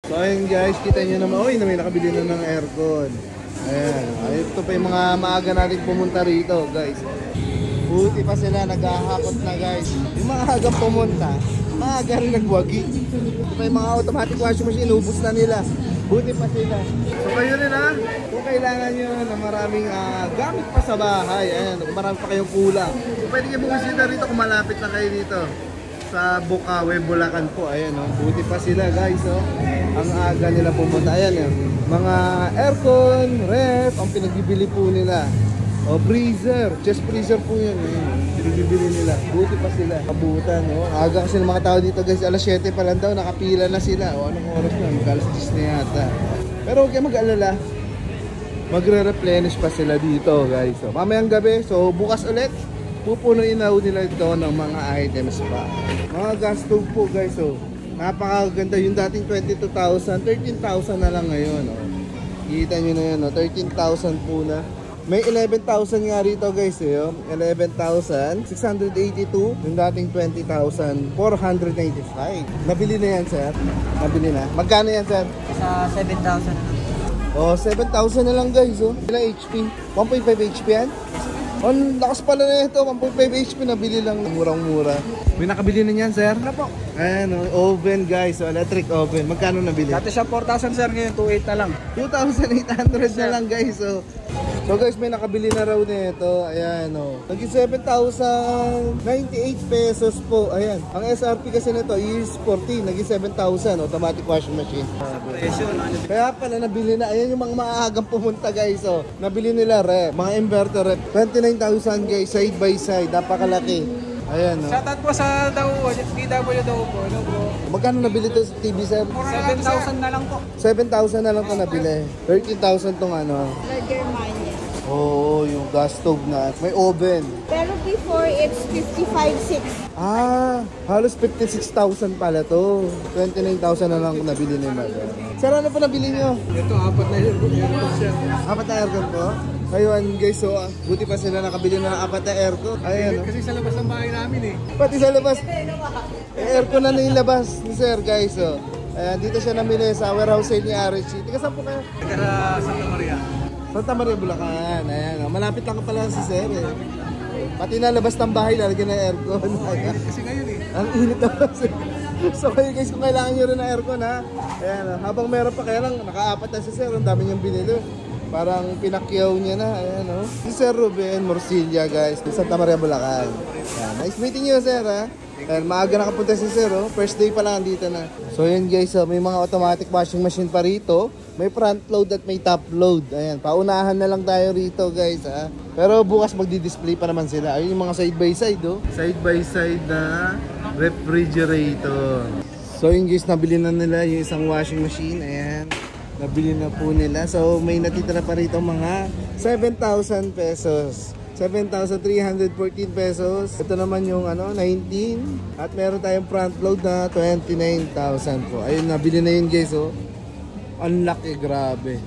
So ayun guys, kita nyo naman, oy, na may nakabili na ng aircon. Ayan, ito pa yung mga maaga natin pumunta rito guys. Buti pa sila, naghahakot na guys. Yung mga agang pumunta, maaga rin nagwagi. Ito pa yung mga automatic washing machine, ubus na nila. Buti pa sila. So kayo rin ha, kung kailangan nyo na maraming gamit pa sa bahay, ayan, kung marami pa kayong kulang, pwede kayo bumisita rito kung malapit na kayo dito sa Bukawe, Bulacan po. Ayan, oh. Buti pa sila guys, oh. Ang aga nila pumunta. Ayan, oh. Mga aircon, ref, ang pinagbibili po nila. O freezer, chest freezer po yun, pinagbibili nila. Buti pa sila, kabutan, oh. Aga kasi ng mga tao dito guys, alas 7 pa lang daw, nakapila na sila. O anong oras na, mag-alas 10 na yata. Pero huwag kayo mag-alala, magre-replenish pa sila dito guys. So, mamayang gabi, so bukas ulit, pupunuin na nila ito ng mga items pa. Mga gas stove po guys, oh. Napakaganda. Yung dating 22,000, 13,000 na lang ngayon, oh. Kita nyo na yun, oh. 13,000 po na. May 11,000 nga rito guys, eh, oh. 11,682. Yung dating 20,495. Nabili na yan sir? Nabili na? Magkano yan sir? Sa 7,000 na lang. Oh, 7,000 na lang guys, oh. Ilang HP? 1.5 HP yan? On, lakas pala na ito, 1.5 HP, nabili lang, murang-mura. May nakabili na niyan, sir? Ano po? Ayan, oven guys, electric oven. Magkano nabili? Dati siya 4,000 sir, ngayon 2,800 na lang. 2,800 na lang guys, so guys, may nakabili na raw nito. Ayan, naging 7,098 pesos po. Ayan, ang SRP kasi nito is 14, naging 7,000, automatic washing machine. Kaya pala nabili na, ayan yung mga maagang pumunta guys, nabili nila rep, mga inverter rep, 29,000 guys, side by side, napakalaki. Ayan, Shoutout po sa DW daw po, ano bro? Magkano nabili to sa TV sir? 7,000 na lang po. 7,000 na lang to nabili. 13,000 tong ano. Germania. Oo, yung gas stove na. May oven. Pero before it's 55,600. Ah, halos 56,000 pala to. 29,000 na lang kung nabili ni Madam. Sir, ano pa nabili nyo? Ito, apat na aircon siya. Apat na aircon po? Ayun guys, so buti pa sila nakabili na ng apat na aircon. Ayan, Kasi sa labas ng bahay namin eh. pati sa labas. Aircon na yung labas ni sir guys, Ayan, dito siya namili sa warehouse sale ni RH. Tika saan po kayo? Tika Santa Maria. Santa Maria, Bulacan. Ayan, malapit lang ka pala si sir eh. Pati na labas ng bahay, lalagyan ng aircon. Kasi ngayon eh. Ang init na kasi. So kayo guys, kung kailangan nyo rin ng aircon ha. Ayan, habang meron pa, kaya lang nakaapat na si sir. Ang dami niyang binili. Parang pinakyaw niya na. Ayan, si Sir Ruben Morcilla guys, sa Santa Maria, Bulacan. Ayan, nice meeting you sir ha. Ayan, maaga nakapunta si sir, first day pa lang dito na. So yun guys, may mga automatic washing machine pa rito. May front load at may top load. Ayan, paunahan na lang tayo rito guys ha. Pero bukas magdi-display pa naman sila. Ayun yung mga side by side Side by side na refrigerator. So yun guys, nabili na nila yung isang washing machine. Ayan, nabili na po nila. So may natitira pa rito mga 7,000 pesos. 7,314 pesos. Ito naman yung 19. At meron tayong front load na 29,000 po. Ayun, nabili na yun guys, Ang laki, grabe.